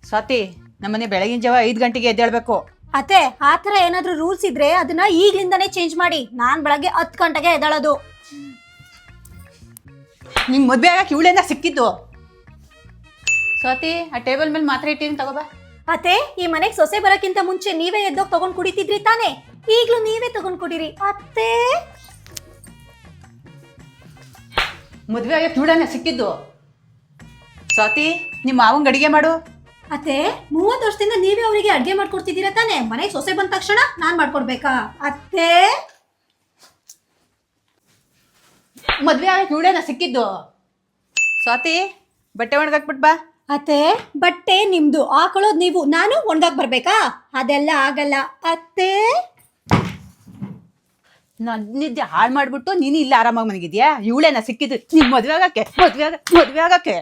ಸ್ವಾತಿ, ನಮ್ಮನೆ ಬೆಳಗಿನ ಜಾವ 5 ಗಂಟೆಗೆ ಎದ್ದೇಳ್ಬೇಕು. ಅತ್ತೆ, ಆತರ ಏನಾದ್ರೂ ರೂಲ್ಸ್ ಇದ್ರೆ ಅದನ್ನ ಈಗ್ಲಿಂದಾನೇ ಚೇಂಜ್ ಮಾಡಿ. ನಾನ್ ಬೆಳಗ್ಗೆ 10 ಗಂಟೆಗೆ ಎದ್ದೇಳೋದು. ನಿಂಗೆ ಮದ್ವೆ ಆಗಕ್ಕೆ ಇವಳೆಂದ ಸಿಕ್ಕಿದ್ದು. ಸ್ವಾತಿ, ಆ ಟೇಬಲ್ ಮೇಲೆ ಮಾತ್ರೆ ಇಟ್ಟಿದ್ದೀನಿ, ತಗೋಬಾ. ಅತ್ತೆ, ಈ ಮನೆಗೆ ಸೊಸೆ ಬರಕ್ಕಿಂತ ಮುಂಚೆ ನೀವೇ ಎದ್ದೋಗ್ ತಗೊಂಡ್ ಕುಡಿತಿದ್ರಿ ತಾನೇ? ಈಗ್ಲೂ ನೀವೇ ತಗೊಂಡ್ ಕುಡೀರಿ ಅತ್ತೆ. ಮದ್ವೆ ಆಗಕ್ಕೆ ಇವಳೆಂದ ಸಿಕ್ಕಿದ್ದು. ಸ್ವಾತಿ, ನಿಮ್ಮ ಮಾವಂಗೆ ಅಡಿಗೆ ಮಾಡು. ಅತ್ತೆ, 30 ವರ್ಷದಿಂದ ನೀವೇ ಅವರಿಗೆ ಅಡ್ಗೆ ಮಾಡ್ಕೊಡ್ತಿದ್ದೀರಾ ತಾನೇ? ಮನೆಗೆ ಸೊಸೆ ಬಂದ ತಕ್ಷಣ ನಾನ್ ಮಾಡ್ಕೊಡ್ಬೇಕಾ ಅತ್ತೆ? ಮದ್ವೆ ಆಗಕ್ಕೆ ಇವಳೆಂದ ಸಿಕ್ಕಿದ್ದು. ಸ್ವಾತಿ, ಬಟ್ಟೆ ಒಣಗಾಕ್ಬಿಟ್ ಬಾ. ಅತ್ತೆ, ಬಟ್ಟೆ ನಿಮ್ದು, ಹಾಕೊಳ್ಳೋದು ನೀವು, ನಾನು ಒಣಗಾಕ್ ಬರ್ಬೇಕಾ? ಅದೆಲ್ಲ ಆಗಲ್ಲ ಅತ್ತೆ. ನಾನು ನಿದ್ದೆ ಹಾಳು ಮಾಡ್ಬಿಟ್ಟು ನೀನು ಇಲ್ಲ ಆರಾಮಾಗಿ ಮನೆಗಿದ್ಯಾ? ಇವಳೇನ ಸಿಕ್ಕಿದ್ದು ನಿನ್ ಮದ್ವೆ ಆಗಕ್ಕೆ?